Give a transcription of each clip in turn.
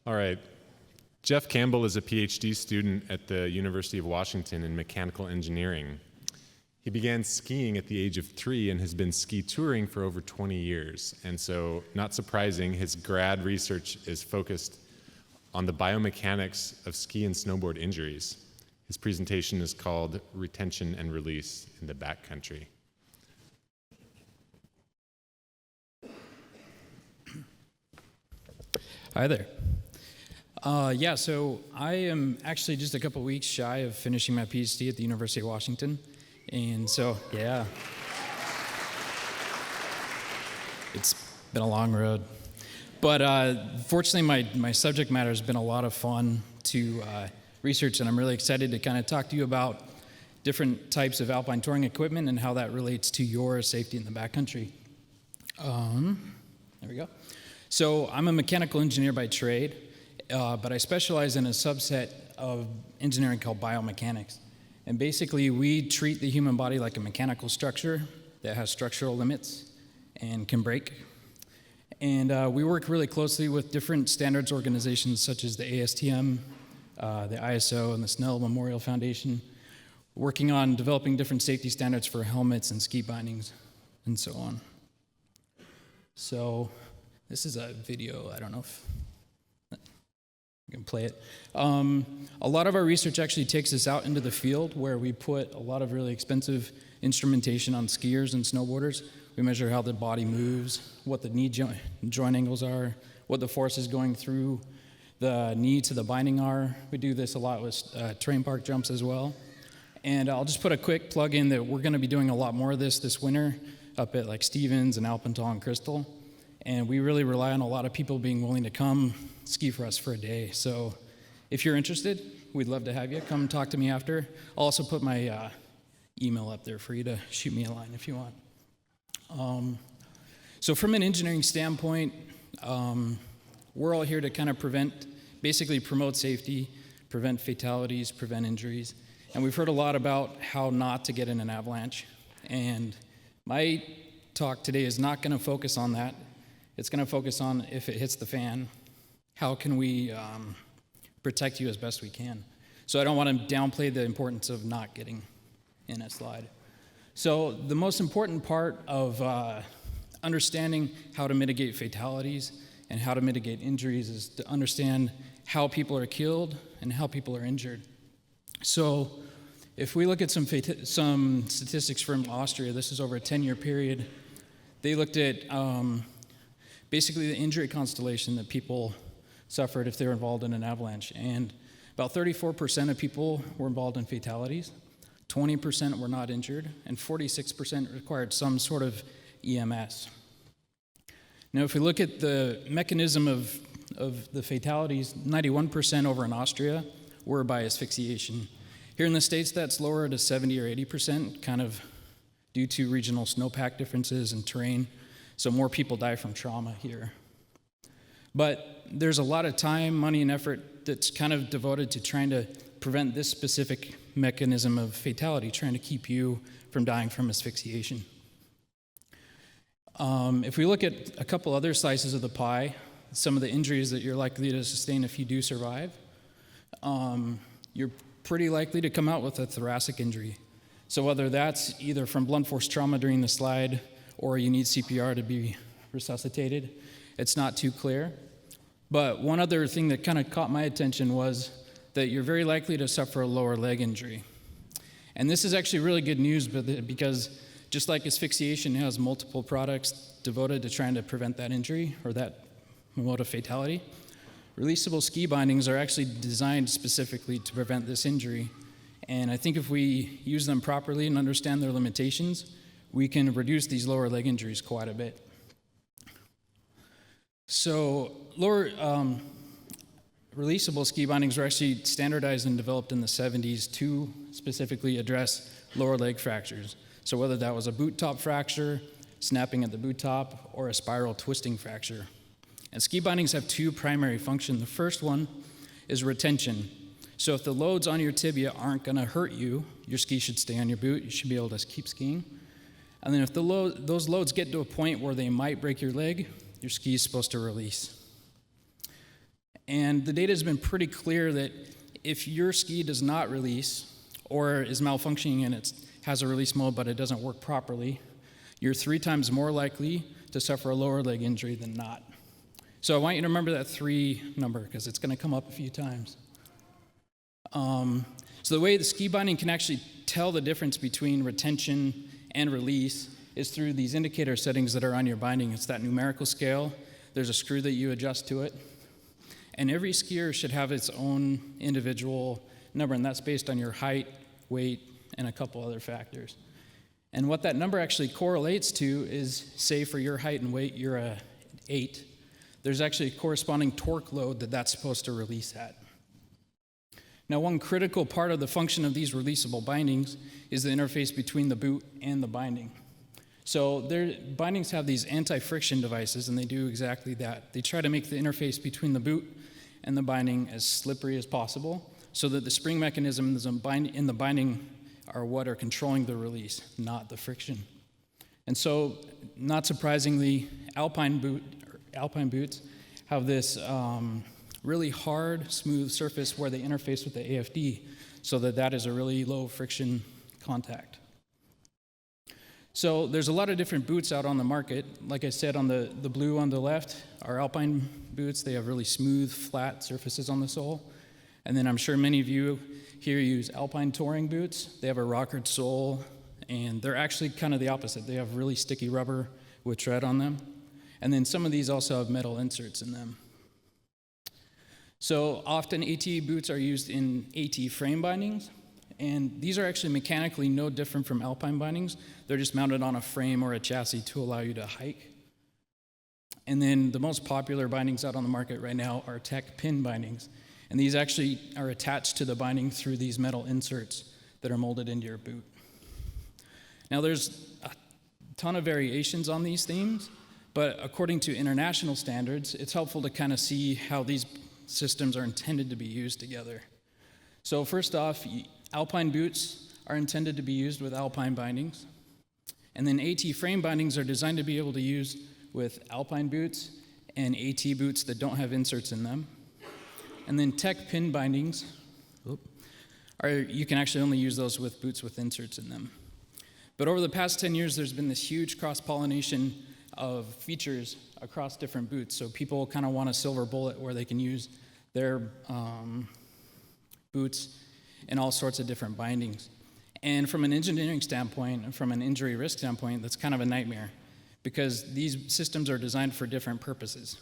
All right. Jeff Campbell is a PhD student at the University of Washington in mechanical engineering. He began skiing at the age of 3 and has been ski touring for over 20 years. And so, not surprising, his grad research is focused on the biomechanics of ski and snowboard injuries. His presentation is called Retention and Release in the Backcountry. Hi there. So I am actually just a couple weeks shy of finishing my PhD at the University of Washington. And so, yeah. It's been a long road. But fortunately, my subject matter has been a lot of fun to research, and I'm really excited to kind of talk to you about different types of alpine touring equipment and how that relates to your safety in the backcountry. There we go. So I'm a mechanical engineer by trade, but I specialize in a subset of engineering called biomechanics. And basically, we treat the human body like a mechanical structure that has structural limits and can break. And we work really closely with different standards organizations such as the ASTM, the ISO, and the Snell Memorial Foundation, working on developing different safety standards for helmets and ski bindings and so on. So this is a video. I don't know if you can play it. A lot of our research actually takes us out into the field where we put a lot of really expensive instrumentation on skiers and snowboarders. We measure how the body moves, what the knee joint angles are, what the force is going through the knee to the binding are. We do this a lot with terrain park jumps as well. And I'll just put a quick plug in that we're going to be doing a lot more of this winter up at like Stevens and Alpine and Crystal. And we really rely on a lot of people being willing to come ski for us for a day. So if you're interested, we'd love to have you. Come talk to me after. I'll also put my email up there for you to shoot me a line if you want. So from an engineering standpoint, we're all here to kind of basically promote safety, prevent fatalities, prevent injuries. And we've heard a lot about how not to get in an avalanche. And my talk today is not going to focus on that. It's going to focus on if it hits the fan, how can we protect you as best we can. So I don't want to downplay the importance of not getting in a slide. So the most important part of understanding how to mitigate fatalities and how to mitigate injuries is to understand how people are killed and how people are injured. So if we look at some statistics from Austria, this is over a 10-year period, they looked at basically the injury constellation that people suffered if they were involved in an avalanche. And about 34% of people were involved in fatalities, 20% were not injured, and 46% required some sort of EMS. Now, if we look at the mechanism of the fatalities, 91% over in Austria were by asphyxiation. Here in the States, that's lower to 70 or 80%, kind of due to regional snowpack differences and terrain. So more people die from trauma here. But there's a lot of time, money, and effort that's kind of devoted to trying to prevent this specific mechanism of fatality, trying to keep you from dying from asphyxiation. If we look at a couple other slices of the pie, some of the injuries that you're likely to sustain if you do survive, you're pretty likely to come out with a thoracic injury. So whether that's either from blunt force trauma during the slide or you need CPR to be resuscitated, it's not too clear. But one other thing that kind of caught my attention was that you're very likely to suffer a lower leg injury. And this is actually really good news because just like asphyxiation has multiple products devoted to trying to prevent that injury or that mode of fatality, releasable ski bindings are actually designed specifically to prevent this injury. And I think if we use them properly and understand their limitations, we can reduce these lower leg injuries quite a bit. So releasable ski bindings were actually standardized and developed in the 70s to specifically address lower leg fractures. So whether that was a boot top fracture, snapping at the boot top, or a spiral twisting fracture. And ski bindings have two primary functions. The first one is retention. So if the loads on your tibia aren't going to hurt you, your ski should stay on your boot. You should be able to keep skiing. And then if those loads get to a point where they might break your leg, your ski is supposed to release. And the data has been pretty clear that if your ski does not release or is malfunctioning and it has a release mode but it doesn't work properly, you're 3 times more likely to suffer a lower leg injury than not. So I want you to remember that 3 number because it's going to come up a few times. So the way the ski binding can actually tell the difference between retention and release is through these indicator settings that are on your binding. It's that numerical scale. There's a screw that you adjust to it. And every skier should have its own individual number, and that's based on your height, weight, and a couple other factors. And what that number actually correlates to is, say for your height and weight, you're a 8. There's actually a corresponding torque load that that's supposed to release at. Now, one critical part of the function of these releasable bindings is the interface between the boot and the binding. So their bindings have these anti-friction devices, and they do exactly that. They try to make the interface between the boot and the binding as slippery as possible so that the spring mechanisms in the binding are what are controlling the release, not the friction. And so, not surprisingly, Alpine boots have this really hard, smooth surface where they interface with the AFD so that that is a really low friction contact. So there's a lot of different boots out on the market. Like I said, on the blue on the left are Alpine boots. They have really smooth, flat surfaces on the sole. And then I'm sure many of you here use Alpine touring boots. They have a rockered sole, and they're actually kind of the opposite. They have really sticky rubber with tread on them. And then some of these also have metal inserts in them. So often AT boots are used in AT frame bindings, and these are actually mechanically no different from Alpine bindings. They're just mounted on a frame or a chassis to allow you to hike. And then the most popular bindings out on the market right now are tech pin bindings, and these actually are attached to the binding through these metal inserts that are molded into your boot. Now there's a ton of variations on these themes, but according to international standards, it's helpful to kind of see how these systems are intended to be used together. So first off, Alpine boots are intended to be used with Alpine bindings. And then AT frame bindings are designed to be able to use with Alpine boots and AT boots that don't have inserts in them. And then tech pin bindings, you can actually only use those with boots with inserts in them. But over the past 10 years, there's been this huge cross-pollination of features across different boots. So people kind of want a silver bullet where they can use their boots in all sorts of different bindings. And from an engineering standpoint, and from an injury risk standpoint, that's kind of a nightmare because these systems are designed for different purposes.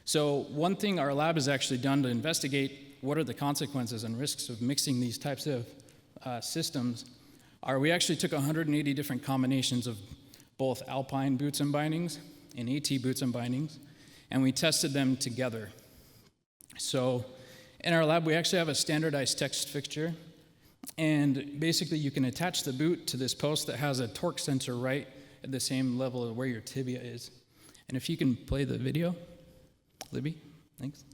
So one thing our lab has actually done to investigate what are the consequences and risks of mixing these types of systems are we actually took 180 different combinations of both Alpine boots and bindings and AT boots and bindings, and we tested them together. So in our lab, we actually have a standardized text fixture, and basically you can attach the boot to this post that has a torque sensor right at the same level of where your tibia is. And if you can play the video, Libby, thanks.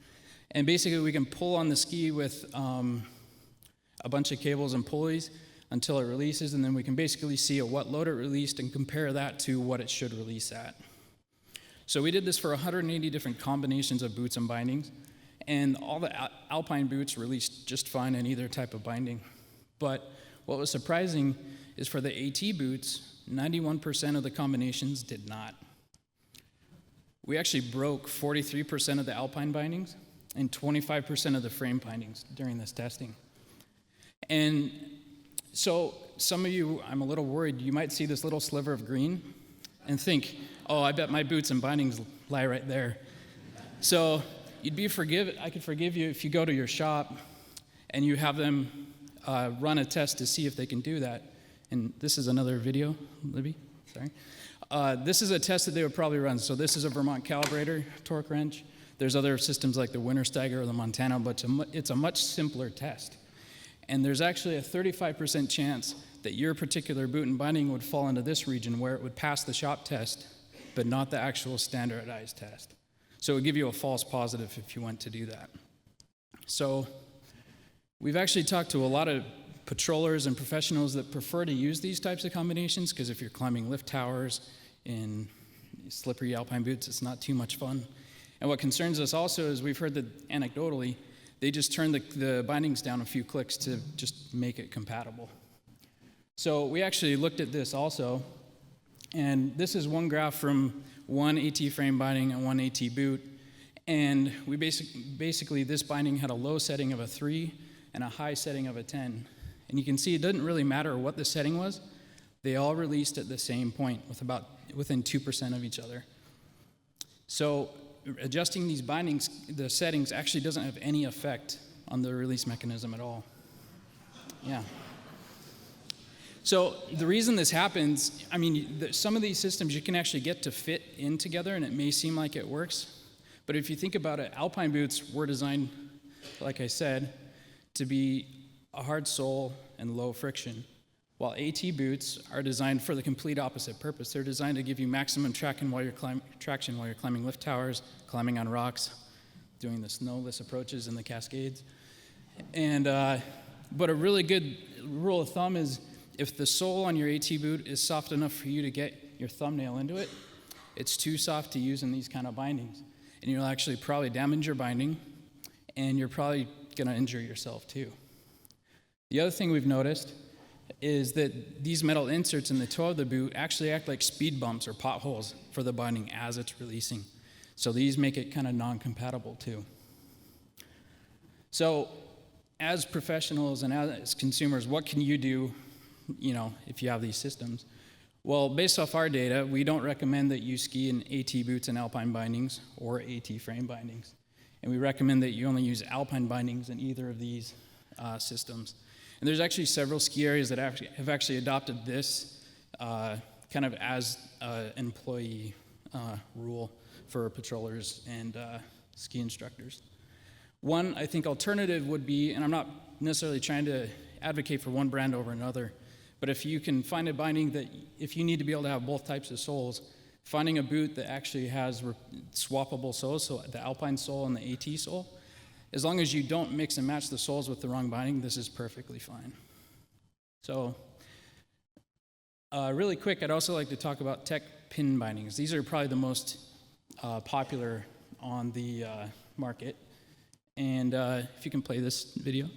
And basically we can pull on the ski with a bunch of cables and pulleys until it releases, and then we can basically see at what load it released and compare that to what it should release at. So we did this for 180 different combinations of boots and bindings, and all the Alpine boots released just fine in either type of binding. But what was surprising is for the AT boots, 91% of the combinations did not. We actually broke 43% of the Alpine bindings and 25% of the frame bindings during this testing. And so some of you, I'm a little worried, you might see this little sliver of green and think, oh, I bet my boots and bindings lie right there. So I could forgive you if you go to your shop and you have them run a test to see if they can do that. And this is another video, Libby, sorry. This is a test that they would probably run. So this is a Vermont calibrator torque wrench. There's other systems like the Wintersteiger or the Montana, but it's a much simpler test. And there's actually a 35% chance that your particular boot and binding would fall into this region where it would pass the shop test, but not the actual standardized test. So it would give you a false positive if you went to do that. So we've actually talked to a lot of patrollers and professionals that prefer to use these types of combinations because if you're climbing lift towers in slippery Alpine boots, it's not too much fun. And what concerns us also is we've heard that anecdotally, they just turn the bindings down a few clicks to just make it compatible. So we actually looked at this also, and this is one graph from one AT frame binding and one AT boot. And we basically this binding had a low setting of a 3 and a high setting of a 10. And you can see it didn't really matter what the setting was. They all released at the same point within 2% of each other. So adjusting these bindings, the settings, actually doesn't have any effect on the release mechanism at all. Yeah. So the reason this happens, I mean, some of these systems you can actually get to fit in together, and it may seem like it works. But if you think about it, Alpine boots were designed, like I said, to be a hard sole and low friction, while AT boots are designed for the complete opposite purpose. They're designed to give you maximum traction while you're climbing lift towers, climbing on rocks, doing the snowless approaches in the Cascades. And but a really good rule of thumb is if the sole on your AT boot is soft enough for you to get your thumbnail into it, it's too soft to use in these kind of bindings. And you'll actually probably damage your binding, and you're probably going to injure yourself too. The other thing we've noticed is that these metal inserts in the toe of the boot actually act like speed bumps or potholes for the binding as it's releasing. So these make it kind of non-compatible too. So as professionals and as consumers, what can you do, if you have these systems? Well, based off our data, we don't recommend that you ski in AT boots and Alpine bindings or AT frame bindings. And we recommend that you only use Alpine bindings in either of these systems. And there's actually several ski areas that have actually adopted this kind of as an employee rule for patrollers and ski instructors. One, I think, alternative would be, and I'm not necessarily trying to advocate for one brand over another, but if you can find a binding that, if you need to be able to have both types of soles, finding a boot that actually has swappable soles, so the Alpine sole and the AT sole, as long as you don't mix and match the soles with the wrong binding, this is perfectly fine. So really quick, I'd also like to talk about tech pin bindings. These are probably the most popular on the market. And if you can play this video.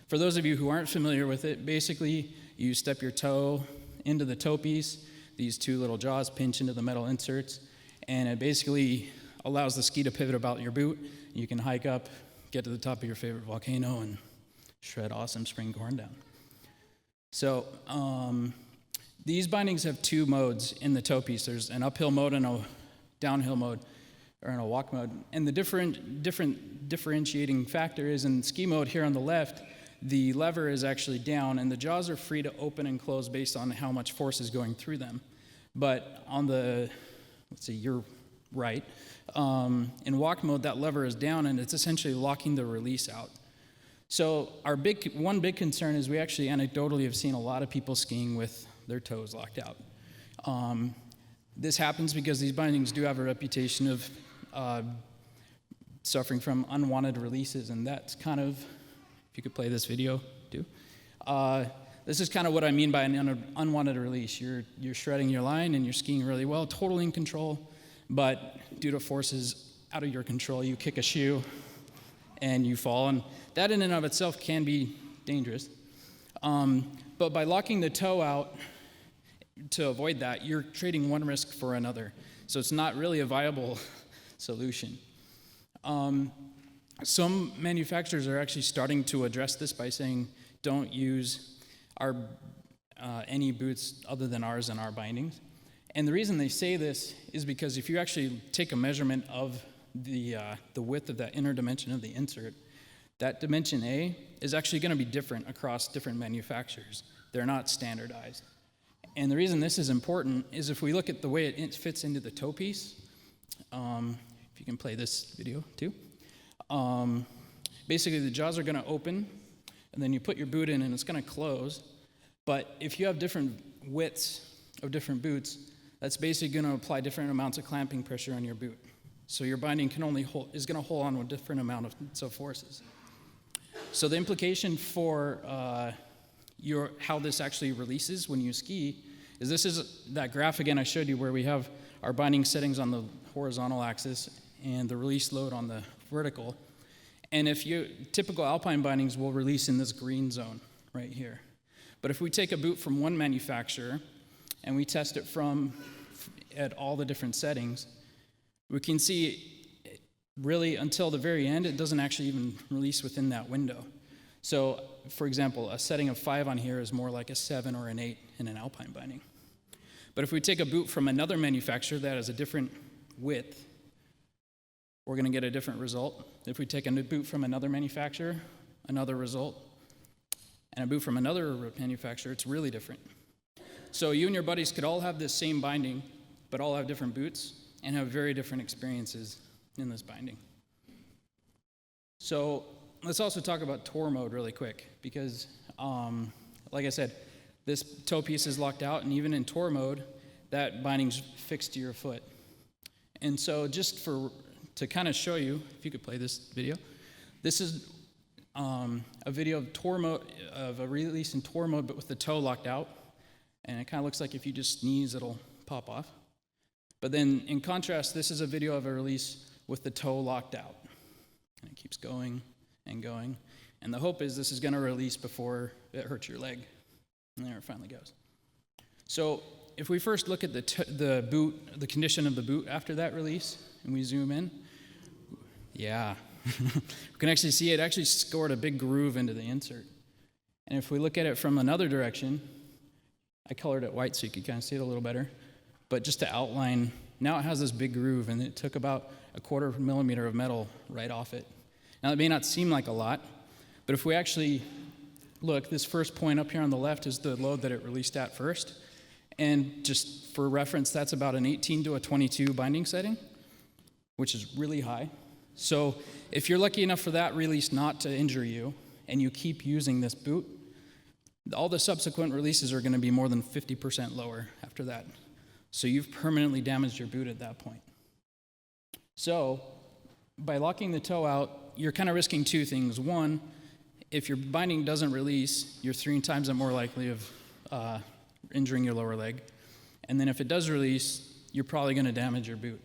For those of you who aren't familiar with it, basically you step your toe into the toe piece, these two little jaws pinch into the metal inserts, and it basically allows the ski to pivot about your boot. You can hike up, get to the top of your favorite volcano, and shred awesome spring corn down. So these bindings have two modes in the toe piece. There's an uphill mode and a downhill mode, or in a walk mode. And the differentiating factor is in ski mode here on the left, the lever is actually down, and the jaws are free to open and close based on how much force is going through them. But on the, let's see, your right, in walk mode, that lever is down, and it's essentially locking the release out. So our one big concern is we actually anecdotally have seen a lot of people skiing with their toes locked out. This happens because these bindings do have a reputation of suffering from unwanted releases, and that's kind of, if you could play this video too. This is kind of what I mean by an unwanted release. You're shredding your line and you're skiing really well, totally in control, but due to forces out of your control, you kick a shoe and you fall, and that in and of itself can be dangerous. But by locking the toe out to avoid that, you're trading one risk for another. So it's not really a viable solution. Some manufacturers are actually starting to address this by saying, don't use any boots other than ours in our bindings. And the reason they say this is because if you actually take a measurement of the width of that inner dimension of the insert, that dimension A is actually going to be different across different manufacturers. They're not standardized. And the reason this is important is if we look at the way it fits into the toe piece, if you can play this video too, basically the jaws are going to open, and then you put your boot in and it's going to close. But if you have different widths of different boots, that's basically going to apply different amounts of clamping pressure on your boot. So your binding is going to hold on with different amounts of forces. So the implication for how this actually releases when you ski is that graph again I showed you where we have our binding settings on the horizontal axis and the release load on the vertical. And typical Alpine bindings will release in this green zone right here. But if we take a boot from one manufacturer and we test it at all the different settings, we can see really until the very end, it doesn't actually even release within that window. So, for example, a setting of 5 on here is more like a 7 or an 8 in an Alpine binding. But if we take a boot from another manufacturer that has a different width, we're going to get a different result. If we take a boot from another manufacturer, another result, and a boot from another manufacturer, it's really different. So you and your buddies could all have this same binding, but all have different boots and have very different experiences in this binding. So let's also talk about tour mode really quick, because like I said, this toe piece is locked out, and even in tour mode, that binding's fixed to your foot. And so just to kind of show you, if you could play this video, this is a video of tour mode, of a release in tour mode, but with the toe locked out. And it kind of looks like if you just sneeze, it'll pop off. But then in contrast, this is a video of a release with the toe locked out. And it keeps going and going. And the hope is this is going to release before it hurts your leg. And there it finally goes. So if we first look at the boot, the condition of the boot after that release, and we zoom in, yeah, we can actually see it actually scored a big groove into the insert. And if we look at it from another direction, I colored it white so you could kind of see it a little better, but just to outline, now it has this big groove, and it took about 1/4 millimeter of metal right off it. Now, it may not seem like a lot, but if we actually look, this first point up here on the left is the load that it released at first. And just for reference, that's about an 18 to a 22 binding setting, which is really high. So if you're lucky enough for that release not to injure you, and you keep using this boot, all the subsequent releases are going to be more than 50% lower after that. So you've permanently damaged your boot at that point. So by locking the toe out, you're kind of risking two things. One, if your binding doesn't release, you're 3 times more likely of injuring your lower leg. And then if it does release, you're probably going to damage your boot.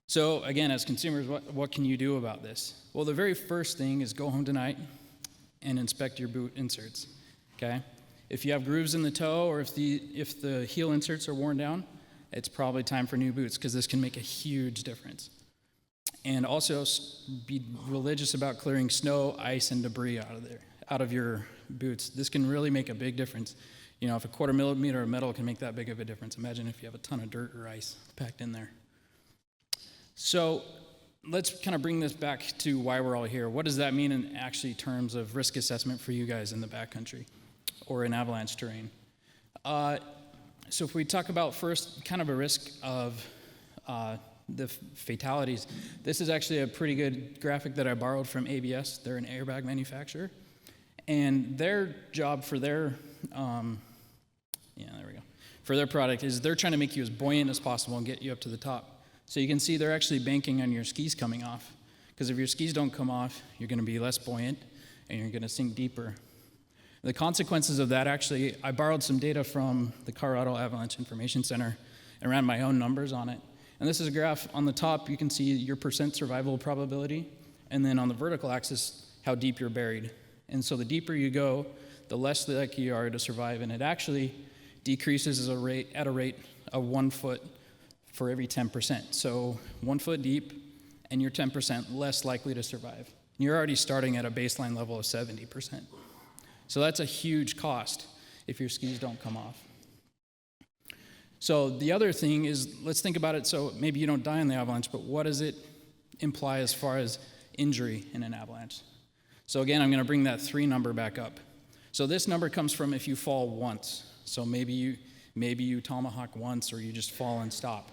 So again, as consumers, what can you do about this? Well, the very first thing is go home tonight and inspect your boot inserts, okay? If you have grooves in the toe, or if the heel inserts are worn down, it's probably time for new boots, because this can make a huge difference. And also be religious about clearing snow, ice, and debris out of your boots. This can really make a big difference. You know, if 1/4 millimeter of metal can make that big of a difference, imagine if you have a ton of dirt or ice packed in there. So let's kind of bring this back to why we're all here. What does that mean in actually terms of risk assessment for you guys in the backcountry or in avalanche terrain? So if we talk about first kind of a risk of the fatalities, this is actually a pretty good graphic that I borrowed from ABS. They're an airbag manufacturer. And their job for their, for their product is they're trying to make you as buoyant as possible and get you up to the top. So you can see they're actually banking on your skis coming off. Because if your skis don't come off, you're going to be less buoyant and you're going to sink deeper. The consequences of that, actually, I borrowed some data from the Colorado Avalanche Information Center and ran my own numbers on it. And this is a graph. On the top, you can see your % survival probability, and then on the vertical axis, how deep you're buried. And so the deeper you go, the less likely you are to survive, and it actually decreases at a rate of 1 foot for every 10%. So 1 foot deep, and you're 10% less likely to survive. You're already starting at a baseline level of 70%. So that's a huge cost if your skis don't come off. So the other thing is, let's think about it, so maybe you don't die in the avalanche, but what does it imply as far as injury in an avalanche? So again, I'm going to bring that 3 number back up. So this number comes from if you fall once. So maybe you tomahawk once, or you just fall and stop.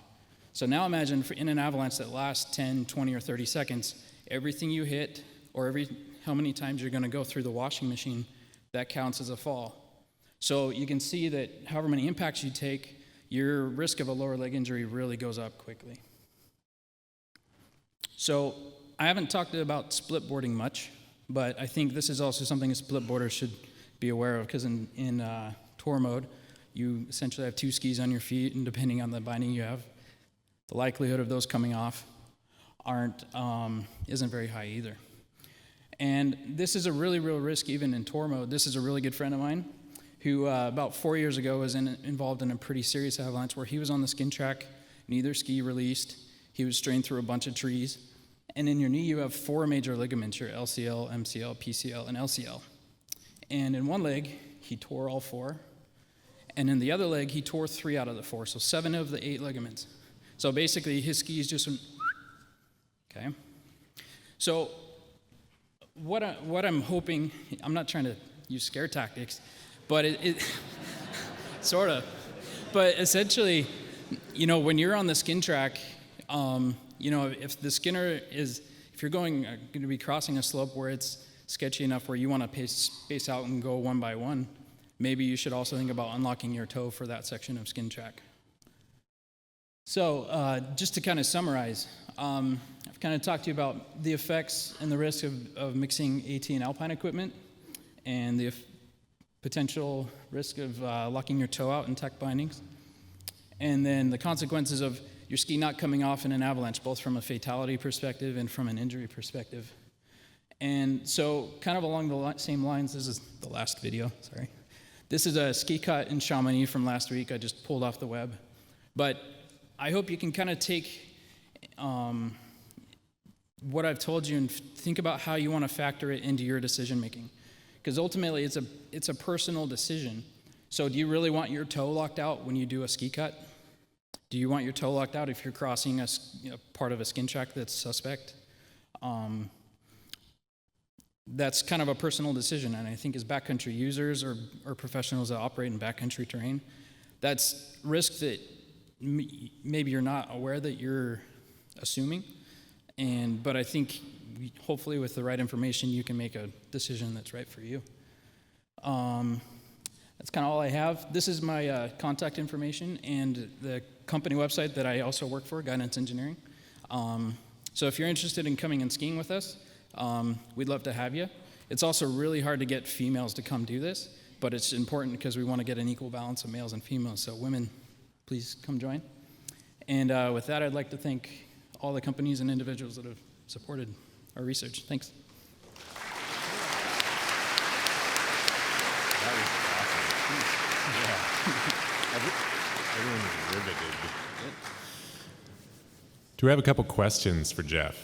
So now imagine in an avalanche that lasts 10, 20, or 30 seconds, everything you hit, or how many times you're going to go through the washing machine, that counts as a fall. So you can see that however many impacts you take, your risk of a lower leg injury really goes up quickly. So I haven't talked about split boarding much, but I think this is also something a split boarder should be aware of, because in tour mode, you essentially have 2 skis on your feet, and depending on the binding you have, the likelihood of those coming off isn't very high either. And this is a really real risk even in tour mode. This is a really good friend of mine who about 4 years ago was involved in a pretty serious avalanche where he was on the skin track, neither ski released, he was strained through a bunch of trees, and in your knee you have 4 major ligaments, your LCL, MCL, PCL, and LCL. And in one leg, he tore all 4, and in the other leg, he tore 3 out of the 4, so 7 of the 8 ligaments. So basically, his skis just went, okay? So what I'm hoping, I'm not trying to use scare tactics, but it sort of, but essentially, you know, when you're on the skin track, you know, if the skinner is, if you're going to be crossing a slope where it's sketchy enough where you want to space out and go one by one, maybe you should also think about unlocking your toe for that section of skin track. So just to kind of summarize, I've kind of talked to you about the effects and the risk of mixing AT and Alpine equipment and the potential risk of locking your toe out in tech bindings, and then the consequences of your ski not coming off in an avalanche, both from a fatality perspective and from an injury perspective. And so kind of along the same lines, this is the last video, sorry. This is a ski cut in Chamonix from last week. I just pulled off the web. But I hope you can kind of take what I've told you and think about how you want to factor it into your decision making. Because ultimately, it's a personal decision. So do you really want your toe locked out when you do a ski cut? Do you want your toe locked out if you're crossing a part of a skin track that's suspect? That's kind of a personal decision, and I think as backcountry users or professionals that operate in backcountry terrain, that's risk that maybe you're not aware that you're assuming, but I think hopefully with the right information you can make a decision that's right for you. That's kind of all I have. This is my contact information and the company website that I also work for, Guidance Engineering. So if you're interested in coming and skiing with us, we'd love to have you. It's also really hard to get females to come do this, but it's important because we want to get an equal balance of males and females. So women, please come join. And with that, I'd like to thank all the companies and individuals that have supported our research. Thanks. That was awesome. Yeah. Everyone was riveted. Do we have a couple questions for Jeff?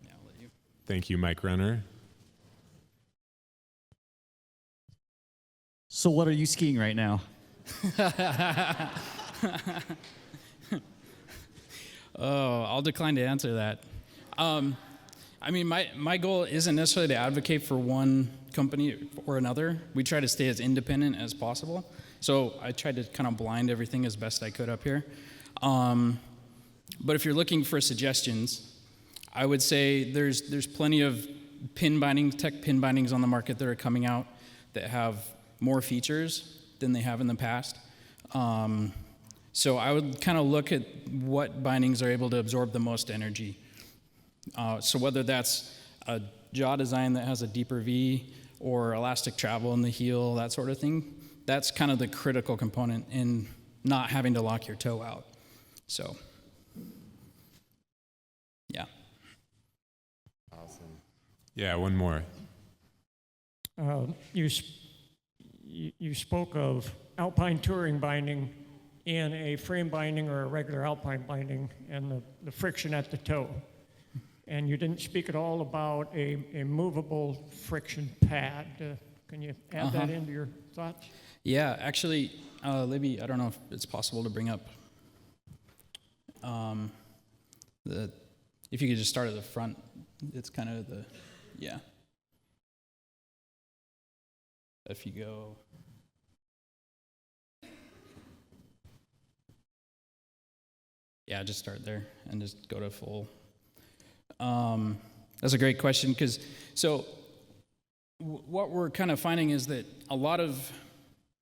Yeah, I'll let you. Thank you, Mike Runner. So what are you skiing right now? Oh, I'll decline to answer that. I mean, my goal isn't necessarily to advocate for one company or another. We try to stay as independent as possible. So I tried to kind of blind everything as best I could up here. But if you're looking for suggestions, I would say there's plenty of tech pin bindings on the market that are coming out that have more features than they have in the past. So I would kind of look at what bindings are able to absorb the most energy. So whether that's a jaw design that has a deeper V or elastic travel in the heel, that sort of thing, that's kind of the critical component in not having to lock your toe out. So, yeah. Awesome. Yeah, one more. You spoke of Alpine touring binding in a frame binding or a regular Alpine binding and the friction at the toe. And you didn't speak at all about a movable friction pad. Can you add that into your thoughts? Yeah, actually, Libby, I don't know if it's possible to bring up if you could just start at the front. It's kind of yeah. If you go. Yeah, just start there and just go to full. That's a great question because what we're kind of finding is that a lot of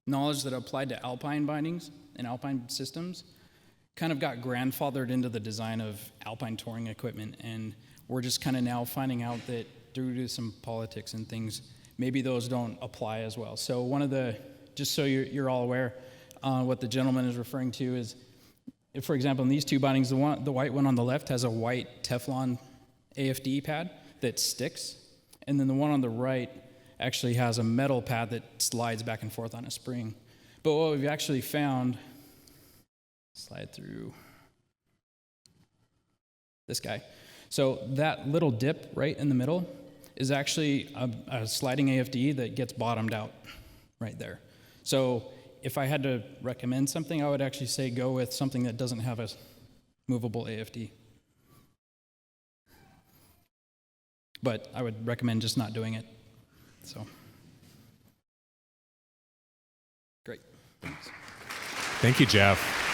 knowledge that applied to Alpine bindings and Alpine systems kind of got grandfathered into the design of Alpine touring equipment, and we're just kind of now finding out that due to some politics and things, maybe those don't apply as well. So one of the, just so you're all aware, what the gentleman is referring to is if, for example, in these two bindings, the white one on the left has a white Teflon AFD pad that sticks, and then the one on the right actually has a metal pad that slides back and forth on a spring. But what we've actually found, slide through this guy. So that little dip right in the middle is actually a sliding AFD that gets bottomed out right there. So if I had to recommend something, I would actually say go with something that doesn't have a movable AFD. But I would recommend just not doing it. So, great. Thank you, Jeff.